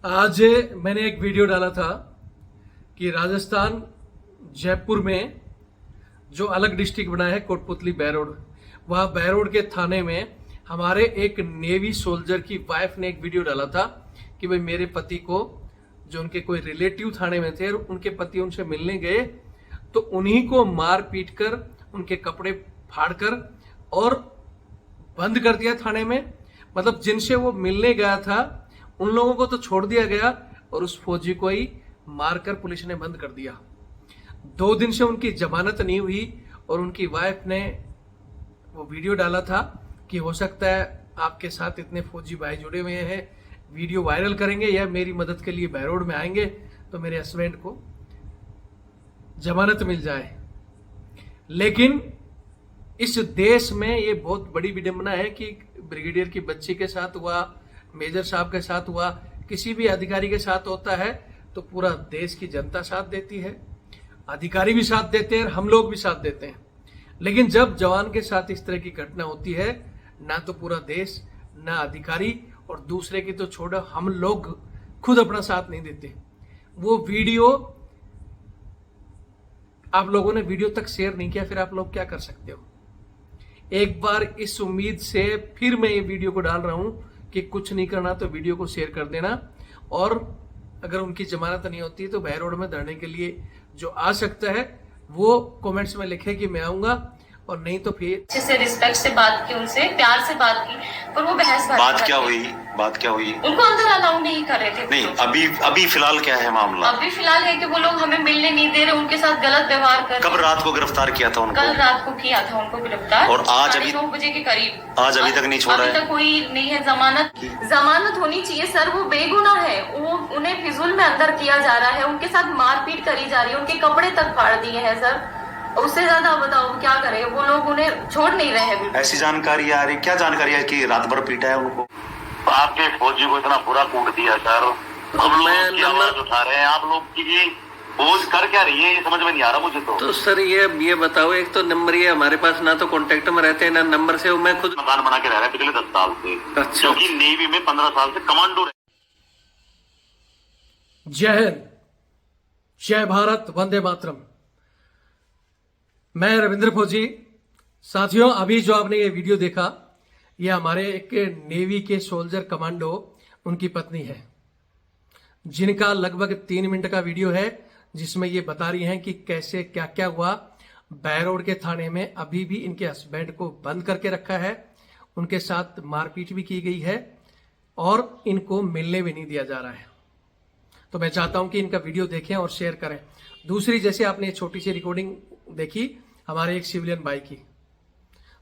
आज मैंने एक वीडियो डाला था कि राजस्थान जयपुर में जो अलग डिस्ट्रिक्ट बना है कोटपुतली बैरोड, वह बैरोड के थाने में हमारे एक नेवी सोल्जर की वाइफ ने एक वीडियो डाला था कि भाई मेरे पति को, जो उनके कोई रिलेटिव थाने में थे, उनके पति उनसे मिलने गए तो उन्हीं को मार पीट कर, उनके कपड़े फाड़ कर और बंद कर दिया थाने में। मतलब जिनसे वो मिलने गया था उन लोगों को तो छोड़ दिया गया और उस फौजी को ही मारकर पुलिस ने बंद कर दिया। 2 दिन से उनकी जमानत नहीं हुई और उनकी वाइफ ने वो वीडियो डाला था कि हो सकता है आपके साथ इतने फौजी भाई जुड़े हुए हैं, वीडियो वायरल करेंगे या मेरी मदद के लिए बैरोड में आएंगे तो मेरे हस्बैंड को जमानत मिल जाए। लेकिन इस देश में ये बहुत बड़ी विडंबना है कि ब्रिगेडियर की बच्ची के साथ हुआ, मेजर साहब के साथ हुआ, किसी भी अधिकारी के साथ होता है तो पूरा देश की जनता साथ देती है, अधिकारी भी साथ देते हैं, हम लोग भी साथ देते हैं। लेकिन जब जवान के साथ इस तरह की घटना होती है, ना तो पूरा देश, ना अधिकारी, और दूसरे की तो छोड़ो, हम लोग खुद अपना साथ नहीं देते। वो वीडियो आप लोगों ने वीडियो तक शेयर नहीं किया, फिर आप लोग क्या कर सकते हो। एक बार इस उम्मीद से फिर मैं ये वीडियो को डाल रहा हूं कि कुछ नहीं करना तो वीडियो को शेयर कर देना, और अगर उनकी जमानत नहीं होती तो बैरोड में धरने के लिए जो आ सकता है वो कमेंट्स में लिखे कि मैं आऊंगा, और नहीं तो फिर अच्छे से रिस्पेक्ट से बात की, उनसे प्यार से बात की, पर वो बहस बात क्या हुई उनको अंदर अलाउ नहीं कर रहे थे। नहीं, अभी फिलहाल क्या है मामला? अभी फिलहाल है कि वो लोग हमें मिलने नहीं दे रहे, उनके साथ गलत व्यवहार कर रहे। कब रात को गिरफ्तार किया था उनको? कल रात को किया था उनको गिरफ्तार, और आज अभी 9 बजे के करीब। आज अभी तक नहीं छोड़ा है? अभी तक कोई नहीं है। जमानत होनी चाहिए सर, वो बेगुनाह है, वो उन्हें फिजूल में अंदर किया जा रहा है, उनके साथ मारपीट करी जा रही है, उनके कपड़े तक फाड़ दिए हैं सर। उससे ज्यादा बताओ क्या करे, वो लोग उन्हें छोड़ नहीं रहे हैं। ऐसी जानकारी आ रही, क्या जानकारी है कि रात भर पीटा है उनको? आपके फौजी को इतना बुरा कूट दिया सर, हम लोग आवाज उठा रहे हैं, आप लोग की फौज कर क्या रही है ये समझ में नहीं आ रहा मुझे। तो सर ये बताओ, एक तो नंबर ये हमारे पास ना तो कांटेक्ट में रहते हैं ना नंबर से, मैं खुद मकान बना के रह रहा है पिछले 10 साल से। अच्छा। क्योंकि नेवी में 15 साल से कमांडो रहे। जय हिंद, जय भारत, वंदे मातरम। मैं रविंद्र फौजी। साथियों, अभी जो आपने ये वीडियो देखा, ये हमारे एक नेवी के सोल्जर कमांडो, उनकी पत्नी है, जिनका लगभग 3 मिनट का वीडियो है जिसमें ये बता रही हैं कि कैसे क्या क्या हुआ। बैरोड के थाने में अभी भी इनके हस्बैंड को बंद करके रखा है, उनके साथ मारपीट भी की गई है और इनको मिलने भी नहीं दिया जा रहा है। तो मैं चाहता हूं कि इनका वीडियो देखें और शेयर करें। दूसरी, जैसे आपने छोटी सी रिकॉर्डिंग देखी हमारे एक सिविलियन भाई की,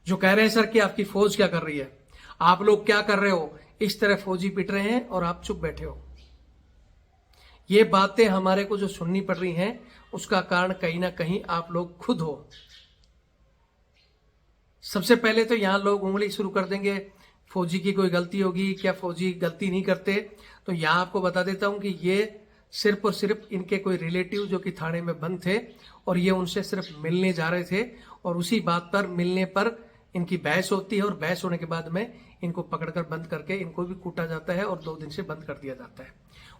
जो कह रहे हैं सर कि आपकी फौज क्या कर रही है, आप लोग क्या कर रहे हो, इस तरह फौजी पिट रहे हैं और आप चुप बैठे हो। ये बातें हमारे को जो सुननी पड़ रही हैं, उसका कारण कहीं ना कहीं आप लोग खुद हो। सबसे पहले तो यहां लोग उंगली शुरू कर देंगे, फौजी की कोई गलती होगी क्या, फौजी गलती नहीं करते। तो यहां आपको बता देता हूं कि ये सिर्फ और सिर्फ इनके कोई रिलेटिव जो कि थाने में बंद थे और ये उनसे सिर्फ मिलने जा रहे थे, और उसी बात पर, मिलने पर इनकी बहस होती है, और बहस होने के बाद में इनको पकड़कर बंद करके इनको भी कूटा जाता है और 2 दिन से बंद कर दिया जाता है।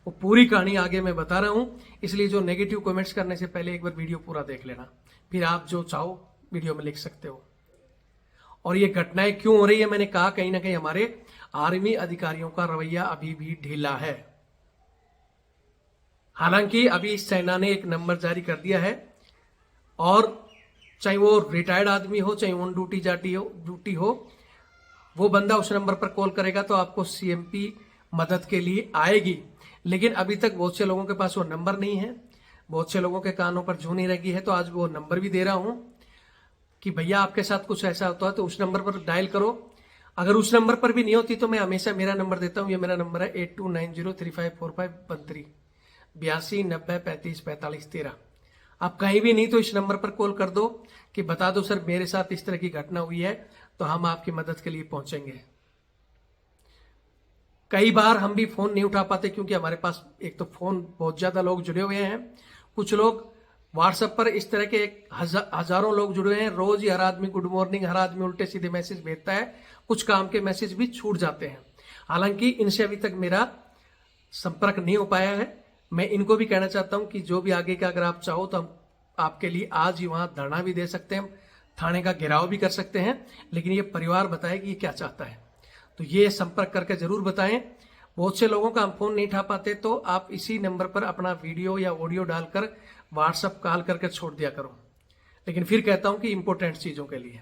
वो पूरी कहानी आगे मैं बता रहा हूं, इसलिए जो नेगेटिव कमेंट्स करने से पहले एक बार वीडियो पूरा देख लेना, फिर आप जो चाहो वीडियो में लिख सकते हो। और ये घटनाएं क्यों हो रही है, मैंने कहा कहीं ना कहीं हमारे आर्मी अधिकारियों का रवैया अभी भी ढीला है। हालांकि अभी सेना ने एक नंबर जारी कर दिया है, और चाहे वो रिटायर्ड आदमी हो, चाहे ऑन ड्यूटी हो, वो बंदा उस नंबर पर कॉल करेगा तो आपको सीएमपी मदद के लिए आएगी। लेकिन अभी तक बहुत से लोगों के पास वो नंबर नहीं है, बहुत से लोगों के कानों पर जू नहीं लगी है। तो आज वो नंबर भी दे रहा हूं कि भैया आपके साथ कुछ ऐसा होता है तो उस नंबर पर डायल करो। अगर उस नंबर पर भी नहीं होती तो मैं हमेशा मेरा नंबर देता हूं, ये मेरा नंबर है 8290354513 82 90 35 45 13। आप कहीं भी नहीं तो इस नंबर पर कॉल कर दो कि बता दो सर मेरे साथ इस तरह की घटना हुई है, तो हम आपकी मदद के लिए पहुंचेंगे। कई बार हम भी फोन नहीं उठा पाते क्योंकि हमारे पास एक तो फोन बहुत ज्यादा लोग जुड़े हुए हैं, कुछ लोग व्हाट्सएप पर इस तरह के हजारों लोग जुड़े हुए हैं, रोज ही हर आदमी गुड मॉर्निंग, हर आदमी उल्टे सीधे मैसेज भेजता है, कुछ काम के मैसेज भी छूट जाते हैं। हालांकि इनसे अभी तक मेरा संपर्क नहीं हो पाया है। मैं इनको भी कहना चाहता हूं कि जो भी आगे का अगर आप चाहो तो हम आपके लिए आज ही वहां धरना भी दे सकते हैं, थाने का घेराव भी कर सकते हैं, लेकिन ये परिवार बताए कि ये क्या चाहता है। तो ये संपर्क करके जरूर बताएं। बहुत से लोगों का हम फोन नहीं उठा पाते, तो आप इसी नंबर पर अपना वीडियो या ऑडियो डालकर व्हाट्सएप कॉल करके छोड़ दिया करो। लेकिन फिर कहता हूं कि इंपॉर्टेंट चीजों के लिए,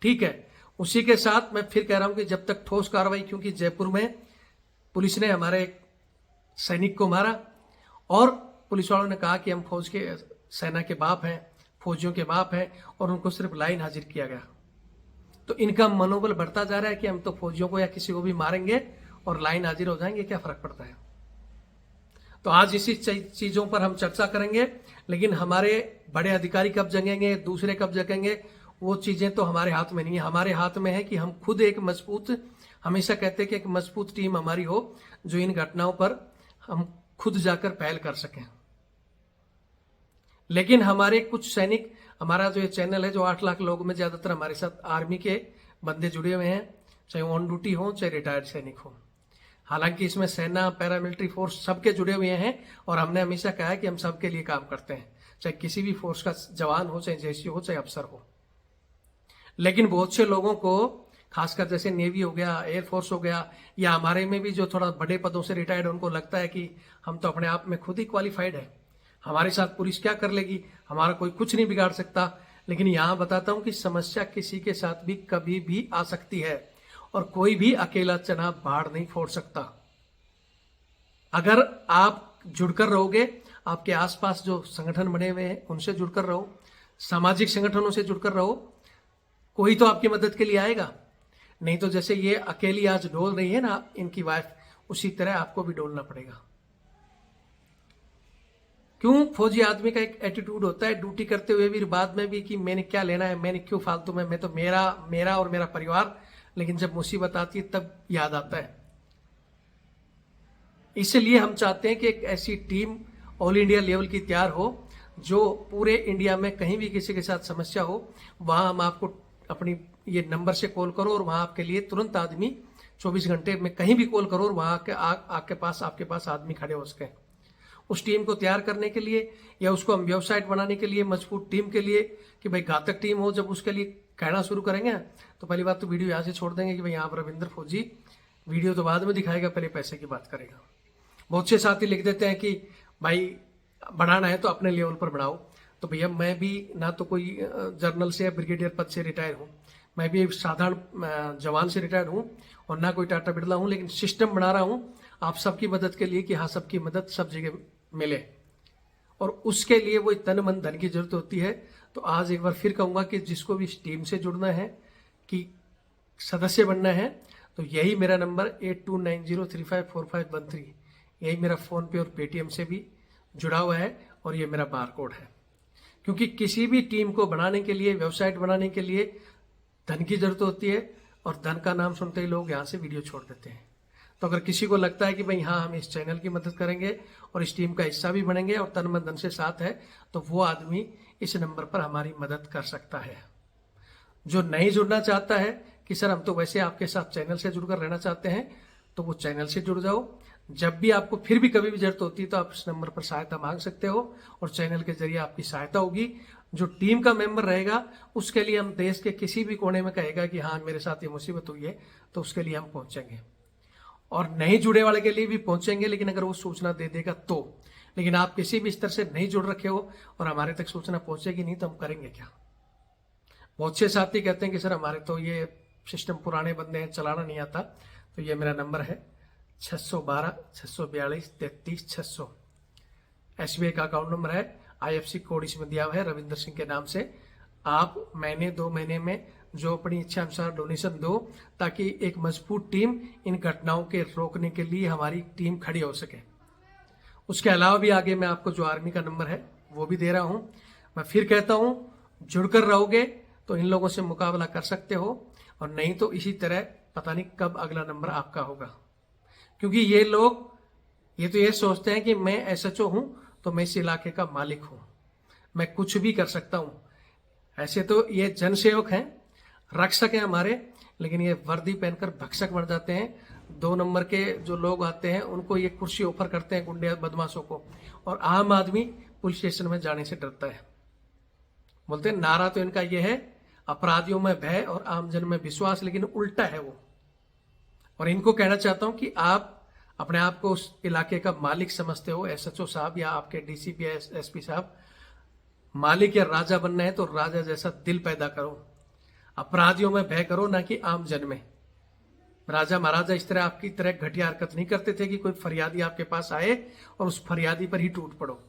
ठीक है। उसी के साथ मैं फिर कह रहा हूं कि जब तक ठोस कार्रवाई, क्योंकि जयपुर में पुलिस ने हमारे एक सैनिक को मारा और पुलिस वालों ने कहा कि हम फौज के सेना के बाप हैं, फौजियों के बाप हैं, और उनको सिर्फ लाइन हाजिर किया गया। तो इनका मनोबल बढ़ता जा रहा है कि हम तो फौजियों को या किसी को भी मारेंगे और लाइन हाजिर हो जाएंगे, क्या फर्क पड़ता है। तो आज इसी चीजों पर हम चर्चा करेंगे, लेकिन हमारे बड़े अधिकारी कब जगेंगे, दूसरे कब जगेंगे, वो चीजें तो हमारे हाथ में नहीं है। हमारे हाथ में है कि हम खुद एक मजबूत, हमेशा कहते हैं कि एक मजबूत टीम हमारी हो जो इन घटनाओं पर हम खुद जाकर पहल कर सकें। लेकिन हमारे कुछ सैनिक, हमारा जो ये चैनल है, जो 8 लाख लोगों में ज्यादातर हमारे साथ आर्मी के बंदे जुड़े हुए हैं, चाहे ऑन ड्यूटी हो चाहे रिटायर्ड सैनिक हो। हालांकि इसमें सेना, पैरामिलिट्री फोर्स सबके जुड़े हुए हैं, और हमने हमेशा कहा है कि हम सबके लिए काम करते हैं, चाहे किसी भी फोर्स का जवान हो, चाहे जैसी हो, चाहे अफसर हो। लेकिन बहुत से लोगों को, खासकर जैसे नेवी हो गया, एयरफोर्स हो गया, या हमारे में भी जो थोड़ा बड़े पदों से रिटायर्ड, उनको लगता है कि हम तो अपने आप में खुद ही क्वालिफाइड है, हमारे साथ पुलिस क्या कर लेगी, हमारा कोई कुछ नहीं बिगाड़ सकता। लेकिन यहां बताता हूं कि समस्या किसी के साथ भी कभी भी आ सकती है, और कोई भी अकेला चना बाढ़ नहीं फोड़ सकता। अगर आप जुड़कर रहोगे, आपके आसपास जो संगठन बने हुए हैं उनसे जुड़कर रहो, सामाजिक संगठनों से जुड़कर रहो, कोई तो आपकी मदद के लिए आएगा। नहीं तो जैसे ये अकेली आज डोल रही है ना इनकी वाइफ, उसी तरह आपको भी डोलना पड़ेगा। क्यों? फौजी आदमी का एक एटीट्यूड होता है ड्यूटी करते हुए भी, बाद में भी, कि मैंने क्या लेना है, मैंने क्यों फालतू में, मैं तो मेरा और मेरा परिवार। लेकिन जब मुसीबत आती है तब याद आता है। इसलिए हम चाहते हैं कि एक ऐसी टीम ऑल इंडिया लेवल की तैयार हो, जो पूरे इंडिया में कहीं भी किसी के साथ समस्या हो, वहां हम आपको अपनी ये नंबर से कॉल करो, और वहां आपके लिए तुरंत आदमी 24 घंटे में कहीं भी कॉल करो, और वहां आपके पास आदमी खड़े हो सके। उस टीम को तैयार करने के लिए, या उसको हम वेबसाइट बनाने के लिए, मजबूत टीम के लिए, कि भाई घातक टीम हो, जब उसके लिए कहना शुरू करेंगे तो पहली बात तो वीडियो यहाँ से छोड़ देंगे कि भाई यहाँ पर रविंद्र फौजी, वीडियो तो बाद में दिखाएगा, पहले पैसे की बात करेगा। बहुत से साथी लिख देते हैं कि भाई बढ़ाना है तो अपने लेवल पर बढ़ाओ। तो भैया मैं भी ना तो कोई जर्नल से या ब्रिगेडियर पद से रिटायर हूँ, मैं भी एक साधारण जवान से रिटायर्ड हूँ, और ना कोई टाटा बिरला हूँ, लेकिन सिस्टम बना रहा हूँ आप सबकी मदद के लिए, कि हाँ सबकी मदद सब जगह मिले, और उसके लिए वो तन मन धन की जरूरत होती है। तो आज एक बार फिर कहूंगा कि जिसको भी इस टीम से जुड़ना है, कि सदस्य बनना है, तो यही मेरा नंबर 8290354513, यही मेरा फोन पे और पेटीएम से भी जुड़ा हुआ है, और ये मेरा बार कोड है। क्योंकि किसी भी टीम को बनाने के लिए, वेबसाइट बनाने के लिए धन की जरूरत होती है, और धन का नाम सुनते ही लोग यहाँ से वीडियो छोड़ देते हैं। तो अगर किसी को लगता है कि भाई हाँ हम इस चैनल की मदद करेंगे और इस टीम का हिस्सा भी बनेंगे और तन मन धन से साथ है, तो वो आदमी इस नंबर पर हमारी मदद कर सकता है। जो नहीं जुड़ना चाहता है कि सर हम तो वैसे आपके साथ चैनल से जुड़कर रहना चाहते हैं, तो वो चैनल से जुड़ जाओ। जब भी आपको फिर भी कभी भी जरूरत होती है तो आप इस नंबर पर सहायता मांग सकते हो, और चैनल के जरिए आपकी सहायता होगी। जो टीम का मेंबर रहेगा उसके लिए हम देश के किसी भी कोने में कहेगा कि हाँ मेरे साथ ये मुसीबत हुई है, तो उसके लिए हम पहुंचेंगे, और नहीं जुड़े वाले के लिए भी पहुंचेंगे, लेकिन अगर वो सूचना दे देगा तो। लेकिन आप किसी भी स्तर से नहीं जुड़ रखे हो और हमारे तक सूचना पहुंचेगी नहीं, तो हम करेंगे क्या। बहुत से साथी कहते हैं कि सर हमारे तो ये सिस्टम पुराने बंदे हैं, चलाना नहीं आता। तो ये मेरा नंबर है 612-642-33-600। SBI का अकाउंट नंबर है, IFC कोड इसमें दिया हुआ है रविंद्र सिंह के नाम से। आप महीने 2 महीने में जो अपनी इच्छा अनुसार डोनेशन दो, ताकि एक मजबूत टीम इन घटनाओं के रोकने के लिए हमारी टीम खड़ी हो सके। उसके अलावा भी आगे मैं आपको जो आर्मी का नंबर है वो भी दे रहा हूं। मैं फिर कहता हूं, जुड़कर रहोगे तो इन लोगों से मुकाबला कर सकते हो, और नहीं तो इसी तरह पता नहीं कब अगला नंबर आपका होगा। क्योंकि ये लोग तो ये सोचते हैं कि मैं SHO हूं तो मैं इस इलाके का मालिक हूं, मैं कुछ भी कर सकता हूं। ऐसे तो ये जनसेवक हैं, रक्षक हैं हमारे, लेकिन ये वर्दी पहनकर भक्षक बन जाते हैं। 2 नंबर के जो लोग आते हैं उनको ये कुर्सी ऑफर करते हैं, गुंडे बदमाशों को, और आम आदमी पुलिस स्टेशन में जाने से डरता है। बोलते हैं नारा तो इनका ये है, अपराधियों में भय और आमजन में विश्वास, लेकिन उल्टा है वो। और इनको कहना चाहता हूं कि आप अपने आप को उस इलाके का मालिक समझते हो, एसएचओ साहब या आपके डीसीपी या एसपी साहब, मालिक या राजा बनना है तो राजा जैसा दिल पैदा करो, अपराधियों में भय करो, ना कि आमजन में। राजा महाराजा इस तरह आपकी तरह घटिया हरकत नहीं करते थे कि कोई फरियादी आपके पास आए और उस फरियादी पर ही टूट पड़ो।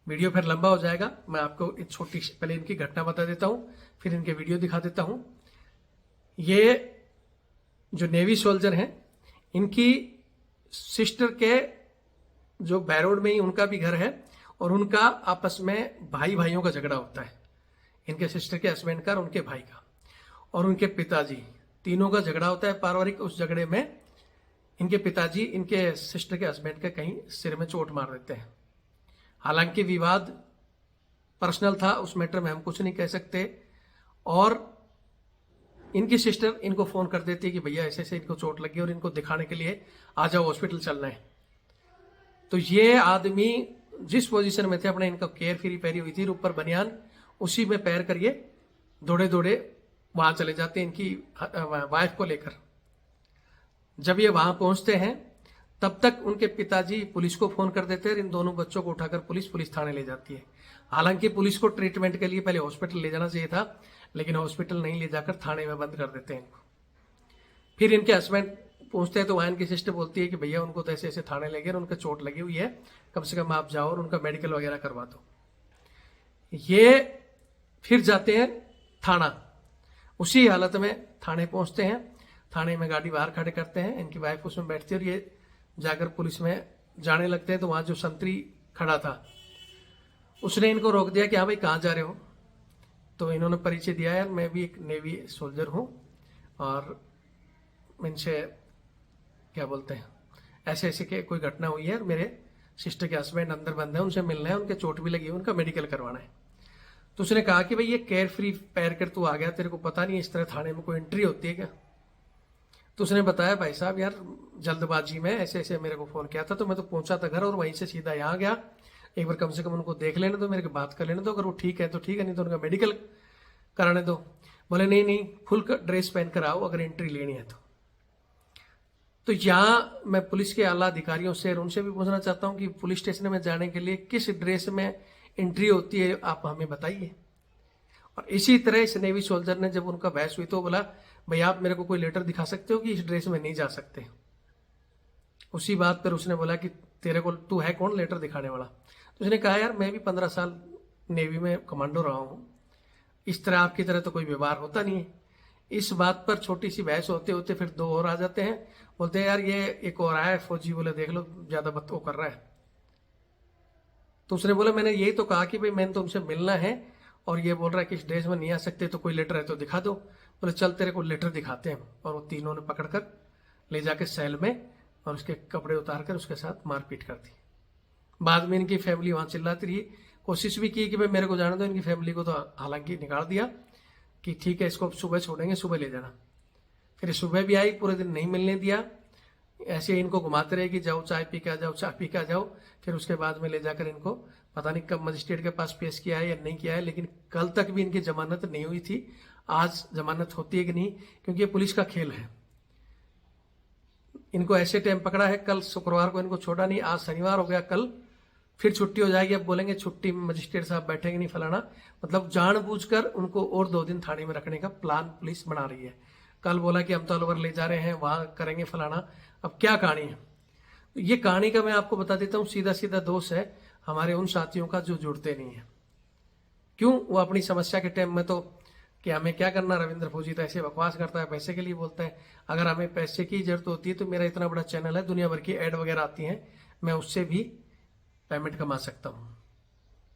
वीडियो फिर लंबा हो जाएगा, मैं आपको एक छोटी पहले इनकी घटना बता देता हूं, फिर इनके वीडियो दिखा देता हूं। ये जो नेवी सोल्जर हैं, इनकी सिस्टर के जो बैरोड में ही उनका भी घर है, और उनका आपस में भाई भाइयों का झगड़ा होता है, इनके सिस्टर के हस्बैंड का और उनके भाई का और उनके पिताजी, तीनों का झगड़ा होता है पारिवारिक। उस झगड़े में इनके पिताजी इनके सिस्टर के हस्बैंड के कहीं सिर में चोट मार देते हैं। हालांकि विवाद पर्सनल था, उस मैटर में हम कुछ नहीं कह सकते, और इनकी सिस्टर इनको फोन कर देती है कि भैया ऐसे ऐसे इनको चोट लगी और इनको दिखाने के लिए आ जाओ, हॉस्पिटल चलना है। तो ये आदमी जिस पोजीशन में थे, अपने इनका केयर फ्री पहरी हुई थी, ऊपर बनियान, उसी में पैर करिए दौड़े दौड़े वहां चले जाते हैं इनकी वाइफ को लेकर। जब ये वहां पहुंचते हैं तब तक उनके पिताजी पुलिस को फोन कर देते हैं, इन दोनों बच्चों को उठाकर पुलिस थाने ले जाती है। हालांकि पुलिस को ट्रीटमेंट के लिए पहले हॉस्पिटल ले जाना चाहिए था, लेकिन हॉस्पिटल नहीं ले जाकर थाने में बंद कर देते हैं इनको। फिर इनके हस्बैंड पहुंचते हैं तो वहां इनकी सिस्टर बोलती है कि भैया उनको तो ऐसे ऐसे थाने ले गए, उनका चोट लगी हुई है, कम से कम आप जाओ और उनका मेडिकल वगैरह करवा दो। ये फिर जाते हैं थाना, उसी हालत में थाने पहुंचते हैं। थाने में गाड़ी बाहर खड़े करते हैं, इनकी वाइफ उसमें बैठती है और ये जाकर पुलिस में जाने लगते हैं। तो वहां जो संतरी खड़ा था उसने इनको रोक दिया कि हाँ भाई कहाँ जा रहे हो। तो इन्होंने परिचय दिया, यार मैं भी एक नेवी सोल्जर हूँ और इनसे क्या बोलते हैं ऐसे ऐसे के कोई घटना हुई है, मेरे सिस्टर के हस्बैंड अंदर बंद है, उनसे मिलना है, उनके चोट भी लगी है, उनका मेडिकल करवाना है। तो उसने कहा कि भाई ये केयर फ्री पैर कर तू आ गया, तेरे को पता नहीं इस तरह थाने में कोई एंट्री होती है क्या। तो उसने बताया भाई साहब यार जल्दबाजी में ऐसे ऐसे मेरे को फोन किया था, तो मैं तो पहुंचा था घर और वहीं से सीधा यहाँ गया, एक बार कम से कम उनको देख लेने दो, मेरे को बात कर लेने दो, अगर वो ठीक है तो ठीक है, नहीं तो उनका मेडिकल कराने दो। बोले नहीं नहीं फुल ड्रेस पहन कर आओ अगर एंट्री लेनी है तो यहाँ मैं पुलिस के आला अधिकारियों से उनसे भी पूछना चाहता हूँ कि पुलिस स्टेशन में जाने के लिए किस ड्रेस में एंट्री होती है, आप हमें बताइए। और इसी तरह इस नेवी सोल्जर ने जब उनका बहस हुई तो बोला भाई आप मेरे को कोई लेटर दिखा सकते हो कि इस ड्रेस में नहीं जा सकते। उसी बात पर उसने बोला कि तेरे को तू है कौन लेटर दिखाने वाला। तो उसने कहा यार मैं भी 15 साल नेवी में कमांडो रहा हूँ, इस तरह आपकी तरह तो कोई व्यवहार होता नहीं है। इस बात पर छोटी सी बहस होते होते फिर 2 और आ जाते हैं, बोलते हैं यार ये एक और आया है फौजी, बोले देख लो ज्यादा बत्तो कर रहा है। तो उसने बोला मैंने यही तो कहा कि भाई मैंने तुमसे मिलना है और ये बोल रहा है कि इस ड्रेस में नहीं आ सकते, तो कोई लेटर है तो दिखा दो। बोले चल तेरे को लेटर दिखाते हैं। और वो तीनों ने पकड़कर ले जाके सेल में और उसके कपड़े उतार कर उसके साथ मारपीट कर दी। बाद में इनकी फैमिली वहां चिल्लाती रही, कोशिश भी की कि भाई मेरे को जाने दो, इनकी फैमिली को तो हालांकि निकाल दिया कि ठीक है इसको सुबह छोड़ेंगे, सुबह ले जाना। फिर सुबह भी आई, पूरे दिन नहीं मिलने दिया, ऐसे इनको घुमाते रहे कि जाओ चाय पी के आ जाओ, चाय पी के आ जाओ। फिर उसके बाद में ले जाकर इनको पता नहीं कब मजिस्ट्रेट के पास पेश किया है या नहीं किया है, लेकिन कल तक भी इनकी जमानत नहीं हुई थी। आज जमानत होती है कि नहीं, क्योंकि ये पुलिस का खेल है। इनको ऐसे टाइम पकड़ा है, कल शुक्रवार को इनको छोड़ा नहीं, आज शनिवार हो गया, कल फिर छुट्टी हो जाएगी। अब बोलेंगे छुट्टी में मजिस्ट्रेट साहब बैठेंगे नहीं फलाना, मतलब जानबूझकर उनको और 2 दिन थाने में रखने का प्लान पुलिस बना रही है। कल बोला कि हम तो अलवर ले जा रहे हैं, वहां करेंगे फलाना। अब क्या कहानी है, ये कहानी का मैं आपको बता देता हूँ। सीधा सीधा दोष है हमारे उन साथियों का जो जुड़ते नहीं है। क्यों? वो अपनी समस्या के टाइम में तो कि हमें क्या करना, रविंद्र फौजी तो ऐसे बकवास करता है, पैसे के लिए बोलता है। अगर हमें पैसे की जरूरत होती है तो मेरा इतना बड़ा चैनल है, दुनिया भर की एड वगैरह आती हैं, मैं उससे भी पेमेंट कमा सकता हूँ।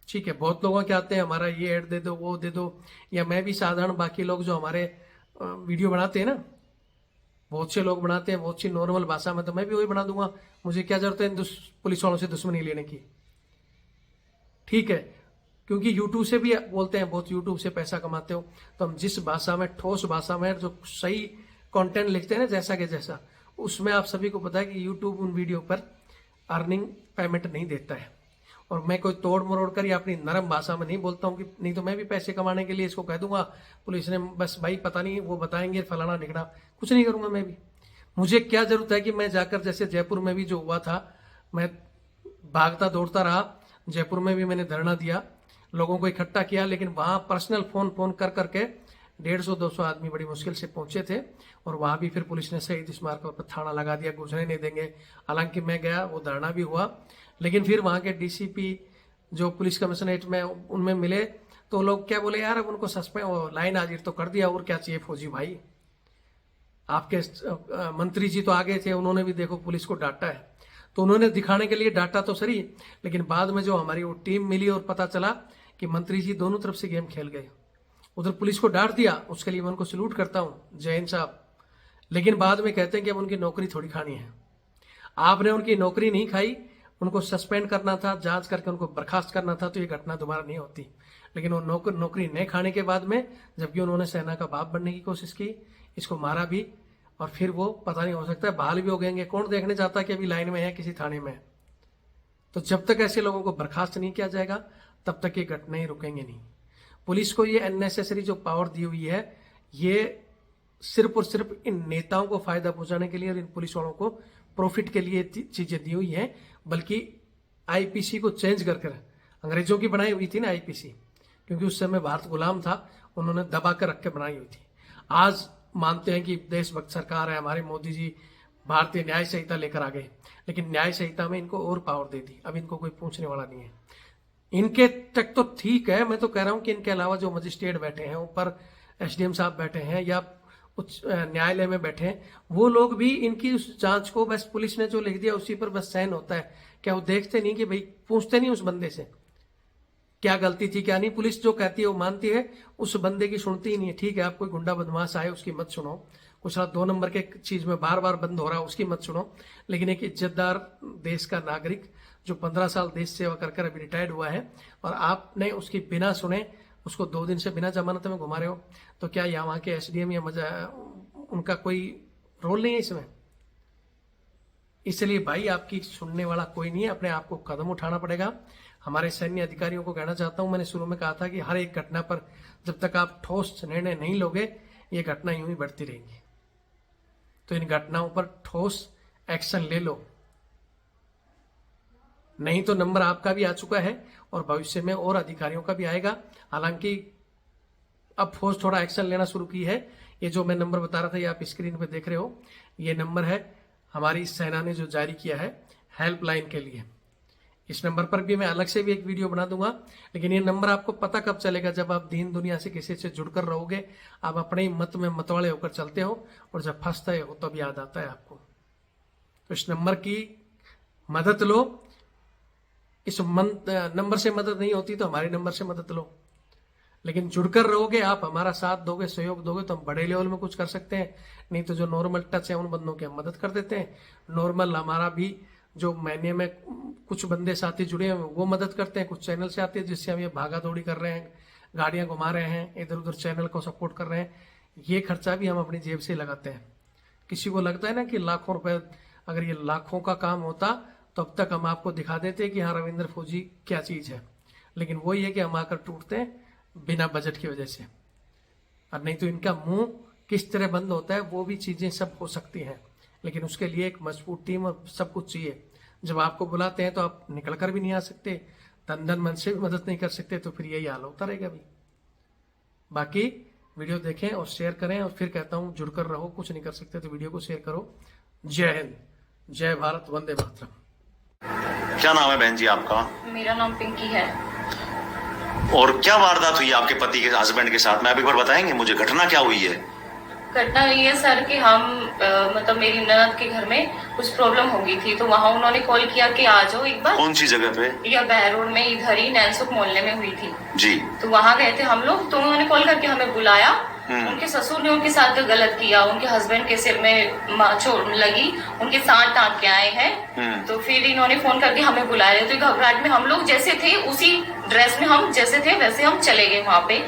ठीक है, बहुत लोगों के आते हैं हमारा ये ऐड दे दो, वो दे दो, या मैं भी साधारण बाकी लोग जो हमारे वीडियो बनाते हैं ना, बहुत से लोग बनाते हैं बहुत सी नॉर्मल भाषा में, तो मैं भी वही बना दूंगा। मुझे क्या जरूरत है पुलिस वालों से दुश्मनी लेने की। ठीक है, क्योंकि यूट्यूब से भी बोलते हैं बहुत, यूट्यूब से पैसा कमाते हो, तो हम जिस भाषा में ठोस भाषा में जो सही कंटेंट लिखते हैं ना, जैसा के जैसा, उसमें आप सभी को पता है कि यूट्यूब उन वीडियो पर अर्निंग पेमेंट नहीं देता है। और मैं कोई तोड़ मरोड़ कर या अपनी नरम भाषा में नहीं बोलता हूँ कि नहीं तो मैं भी पैसे कमाने के लिए इसको कह दूंगा पुलिस ने बस भाई पता नहीं वो बताएंगे फलाना ढिकड़ा, कुछ नहीं करूंगा मैं भी। मुझे क्या जरूरत है कि मैं जाकर, जैसे जयपुर में भी जो हुआ था, मैं भागता दौड़ता रहा, जयपुर में भी मैंने धरना दिया, लोगों को इकट्ठा किया, लेकिन वहां पर्सनल फोन कर करके 150-200 आदमी बड़ी मुश्किल से पहुंचे थे और वहां भी फिर पुलिस ने शहीद स्मारक पर थाना लगा दिया, घुसने नहीं देंगे। हालांकि मैं गया, वो धरना भी हुआ, लेकिन फिर वहां के डीसीपी जो पुलिस कमिश्नरेट में उनमें मिले तो लोग क्या बोले, यार अब उनको सस्पेंड लाइन हाजिर तो कर दिया, और क्या चाहिए फौजी भाई। आपके मंत्री जी तो आगे थे, उन्होंने भी देखो पुलिस को डांटा है, तो उन्होंने दिखाने के लिए डांटा तो सही, लेकिन बाद में जो हमारी वो टीम मिली और पता चला कि मंत्री जी दोनों तरफ से गेम खेल गए। उधर पुलिस को डांट दिया, उसके लिए मैं उनको सैल्यूट करता हूं, जय हिंद साहब, लेकिन बाद में कहते हैं कि अब उनकी नौकरी थोड़ी खानी है। आपने उनकी नौकरी नहीं खाई, उनको सस्पेंड करना था, जांच करके उनको बर्खास्त करना था, तो ये घटना दोबारा नहीं होती। लेकिन वो नौकरी नहीं खाने के बाद में, जबकि उन्होंने सेना का बाप बनने की कोशिश की, इसको मारा भी, और फिर वो पता नहीं, हो सकता है बहाल भी हो गएंगे, कौन देखने जाता है कि अभी लाइन में है किसी थाने में। तो जब तक ऐसे लोगों को बर्खास्त नहीं किया जाएगा तब तक ये घटनाएं रुकेंगे नहीं। पुलिस को ये अननेसेसरी जो पावर दी हुई है, ये सिर्फ और सिर्फ इन नेताओं को फायदा पहुंचाने के लिए और इन पुलिस वालों को प्रॉफिट के लिए चीजें दी हुई हैं। बल्कि आईपीसी को चेंज कर अंग्रेजों की बनाई हुई थी ना आईपीसी, क्योंकि उस समय भारत गुलाम था, उन्होंने दबा कर रख के बनाई हुई थी। आज मानते हैं कि देशभक्त सरकार है, हमारे मोदी जी भारतीय न्याय संहिता लेकर आ गए, लेकिन न्याय संहिता में इनको और पावर दे दी, अब इनको कोई पूछने वाला नहीं है। इनके तक तो ठीक है, मैं तो कह रहा हूं कि इनके अलावा जो मजिस्ट्रेट बैठे हैं, ऊपर एसडीएम साहब बैठे हैं या उच्च न्यायालय में बैठे हैं, वो लोग भी इनकी उस जांच को बस पुलिस ने जो लिख दिया उसी पर बस सहन होता है। क्या वो देखते नहीं कि भाई, पूछते नहीं उस बंदे से क्या गलती थी क्या नहीं। पुलिस जो कहती है वो मानती है, उस बंदे की सुनती ही नहीं है। ठीक है, आप कोई गुंडा बदमाश आए उसकी मत सुनो, कुछ 2 नंबर के चीज में बार बार बंद हो रहा है उसकी मत सुनो, लेकिन एक इज्जतदार देश का नागरिक जो 15 साल देश सेवा कर अभी रिटायर्ड हुआ है, और आपने उसकी बिना सुने उसको 2 दिन से बिना जमानत में घुमा रहे हो, तो क्या यहाँ के एसडीएम या उनका कोई रोल नहीं है इसमें? इसलिए भाई आपकी सुनने वाला कोई नहीं है, अपने आप को कदम उठाना पड़ेगा। हमारे सैन्य अधिकारियों को कहना चाहता हूं, मैंने शुरू में कहा था कि हर एक घटना पर जब तक आप ठोस निर्णय नहीं लोगे, ये घटना यूं ही बढ़ती रहेंगी। तो इन घटनाओं पर ठोस एक्शन ले लो, नहीं तो नंबर आपका भी आ चुका है और भविष्य में और अधिकारियों का भी आएगा। हालांकि अब फौज थोड़ा एक्शन लेना शुरू की है। ये जो मैं नंबर बता रहा था, ये आप स्क्रीन पे देख रहे हो, ये नंबर है हमारी सेना ने जो जारी किया है हेल्पलाइन के लिए। इस नंबर पर भी मैं अलग से भी एक वीडियो बना दूंगा, लेकिन ये नंबर आपको पता कब चलेगा, जब आप दीन दुनिया से किसी से जुड़कर रहोगे। आप अपने ही मत में मतवाले होकर चलते हो और जब फंसते हो तब याद आता है आपको। तो इस नंबर की मदद लो। इस नंबर से मदद नहीं होती तो हमारे नंबर से मदद लो, लेकिन जुड़कर रहोगे, आप हमारा साथ दोगे, सहयोग दोगे, तो हम बड़े लेवल में कुछ कर सकते हैं। नहीं तो जो नॉर्मल टच है उन बंदों की हम मदद कर देते हैं। नॉर्मल हमारा भी जो महीने में कुछ बंदे साथी जुड़े हैं वो मदद करते हैं, कुछ चैनल से आते हैं जिससे हम ये भागा दौड़ी कर रहे हैं, गाड़ियां घुमा रहे हैं, इधर उधर चैनल को सपोर्ट कर रहे हैं, ये खर्चा भी हम अपनी जेब से लगाते हैं। किसी को लगता है ना कि लाखों रुपए, अगर ये लाखों का काम होता तो अब तक हम आपको दिखा देते कि हाँ रविंद्र फौजी क्या चीज है, लेकिन वही है कि हम आकर टूटते हैं बिना बजट की वजह से। और नहीं तो इनका मुंह किस तरह बंद होता है, वो भी चीजें सब हो सकती हैं, लेकिन उसके लिए एक मजबूत टीम और सब कुछ चाहिए। जब आपको बुलाते हैं तो आप निकल कर भी नहीं आ सकते, तन मन से भी मदद नहीं कर सकते, तो फिर यही हाल होता रहेगा भी। बाकी वीडियो देखें और शेयर करें, और फिर कहता हूं जुड़कर रहो, कुछ नहीं कर सकते तो वीडियो को शेयर करो। जय हिंद, जय भारत, वंदे मातरम। क्या नाम है बहन जी आपका? मेरा नाम पिंकी है। और क्या वारदात हुई आपके पति के हस्बैंड के साथ में, आप एक बार बताएंगे मुझे, घटना क्या हुई है? घटना ये है सर कि हम मतलब मेरी ननद के घर में कुछ प्रॉब्लम हो गई थी, तो वहाँ उन्होंने कॉल किया कि आ जाओ एक बार। कौन सी जगह पे? या बहर रोड में, इधर ही नैनसुख मोहल्ले में हुई थी जी। तो वहाँ गए थे हम लोग, तो उन्होंने कॉल करके हमें बुलाया। उनके ससुर ने उनके साथ गलत किया, उनके हस्बैंड के सिर में चोट लगी, उनके 7 टाँके आए हैं। तो फिर इन्होंने फोन करके हमें बुलाया, तो घबराहट में हम लोग जैसे थे उसी ड्रेस में हम जैसे थे वैसे हम चले गए वहाँ पे।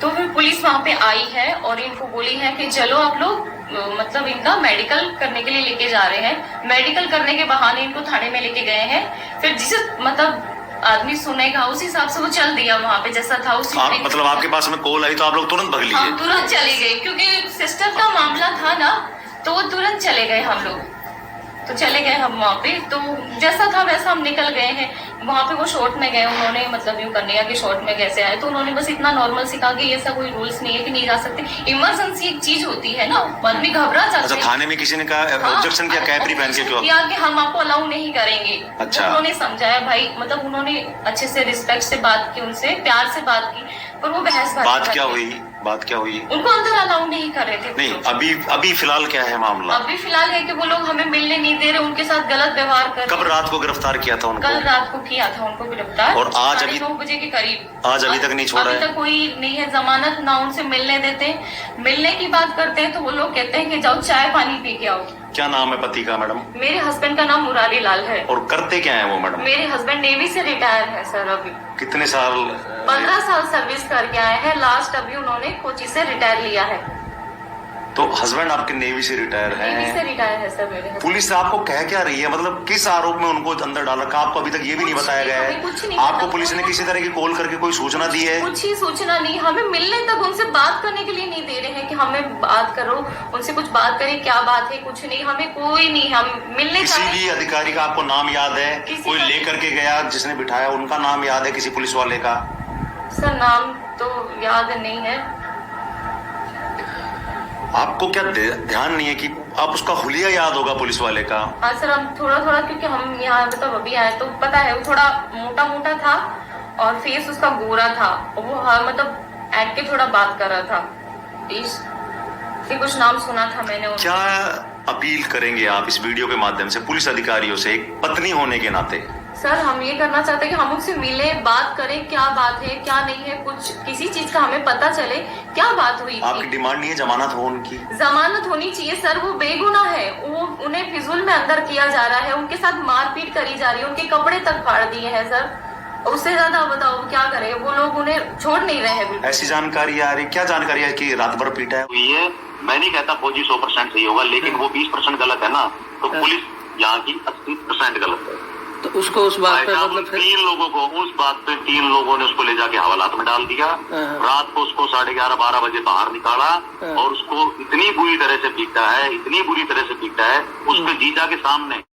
तो फिर पुलिस वहाँ पे आई है और इनको बोली है कि चलो आप लोग मतलब इनका मेडिकल करने के लिए लेके जा रहे हैं। मेडिकल करने के बहाने इनको थाने में लेके गए हैं। फिर जिसे मतलब आदमी सुनेगा उस हिसाब से वो चल दिया वहाँ पे, जैसा था उसी आप तरीके मतलब से। आपके पास में कॉल आई तो आप लोग तुरंत भग लिए? हम तुरंत चले गए क्योंकि सिस्टर का मामला था ना, तो वो तुरंत चले गए हम लोग। तो चले गए हम वहाँ पे, तो जैसा था वैसा हम निकल गए हैं। वहाँ पे वो शॉर्ट में गए, उन्होंने मतलब यूँ करने कि शॉर्ट में कैसे आए, तो उन्होंने बस इतना नॉर्मल सिखा कि ऐसा कोई रूल्स नहीं है कि नहीं जा सकते। इमरजेंसी एक चीज होती है ना, आदमी घबरा जाता अच्छा, है। थाने में किसी ने कहा ऑब्जेक्शन किया कैपरी पहन के क्यों? किया कि हम आपको अलाउ नहीं करेंगे। अच्छा। उन्होंने समझाया भाई, मतलब उन्होंने अच्छे से रिस्पेक्ट से बात की, उनसे प्यार से बात की, पर वो बहसबाजी बात क्या करते। हुई? बात क्या हुई? उनको अंदर अलाउ नहीं कर रहे थे। नहीं, अभी फिलहाल क्या है मामला? अभी फिलहाल है कि वो लोग हमें मिलने नहीं दे रहे, उनके साथ गलत व्यवहार कर कब रहे। रात को गिरफ्तार किया था उनको? कल रात को किया था उनको गिरफ्तार, और आज अभी 9:30 बजे के करीब। आज अभी तक नहीं छोड़ा अभी है? तक कोई नहीं है जमानत, ना उनसे मिलने देते। मिलने की बात करते हैं तो वो लोग कहते हैं कि जाओ चाय पानी पी के आओ। क्या नाम है पति का मैडम? मेरे हस्बैंड का नाम मुरारी लाल है। और करते क्या है वो मैडम? मेरे हस्बैंड नेवी से रिटायर है सर। अभी कितने साल? 15 साल सर्विस करके आए हैं। लास्ट अभी उन्होंने कोची से रिटायर लिया है। तो हस्बैंड आपके नेवी से रिटायर नेवी से है? रिटायर है सर मेरे husband। पुलिस आपको कह क्या रही है? मतलब किस आरोप में उनको अंदर डाल रखा? आपको अभी तक ये भी नहीं कुछ बताया नहीं, गया हमें कुछ है? नहीं आपको पता। पुलिस ने किसी तरह की कॉल करके कोई सूचना दी है? कुछ ही सूचना नहीं, हमें मिलने तक उनसे बात करने के लिए नहीं दे रहे हैं कि हमें बात करो, उनसे कुछ बात करें, क्या बात है, कुछ नहीं, हमें कोई नहीं। हम मिलने किसी जाए भी अधिकारी का आपको नाम याद है? किसी कोई का- लेकर के गया जिसने बिठाया, उनका नाम याद है किसी पुलिस वाले का? सर नाम तो याद नहीं है। आपको क्या ध्यान नहीं है कि आप उसका हुलिया याद होगा पुलिस वाले का? हाँ सर, हम थोड़ा थोड़ा, क्योंकि हम यहाँ मतलब अभी आए तो पता है, वो थोड़ा मोटा मोटा था और फेस उसका गोरा था। और वो हाँ मतलब ऐड के थोड़ा बात कर रहा था। इसके कुछ नाम सुना था मैंने उनका। क्या अपील करेंगे आप इस वीडियो के माध्यम से पुलिस अधिकारियों से, एक पत्नी होने के नाते? सर हम ये करना चाहते हैं कि हम उनसे मिले, बात करें, क्या बात है क्या नहीं है, कुछ किसी चीज का हमें पता चले, क्या बात हुई आपकी थी। डिमांड नहीं है जमानत हो उनकी? जमानत होनी चाहिए सर, वो बेगुनाह है। वो उन्हें फिजूल में अंदर किया जा रहा है, उनके साथ मारपीट करी जा रही है, उनके कपड़े तक फाड़ दिए हैं सर। उससे ज्यादा बताओ क्या करे, वो लोग उन्हें छोड़ नहीं रहे हैं बिल्कुल। ऐसी जानकारी आ रही? क्या जानकारी है कि रात भर पीटा है? हुई है। मैं नहीं कहता फौजी 100% सही होगा, लेकिन वो 20% गलत है ना, तो पुलिस यहाँ की 80% गलत है। तो उसको उस बात पे मतलब फिर 3 लोगों को उस बात पे 3 लोगों ने उसको ले जाके हवालात में डाल दिया। रात को उसको 11:30-12 बजे बाहर निकाला और उसको इतनी बुरी तरह से पीटा है, इतनी बुरी तरह से पीटा है उसके जीजा के सामने।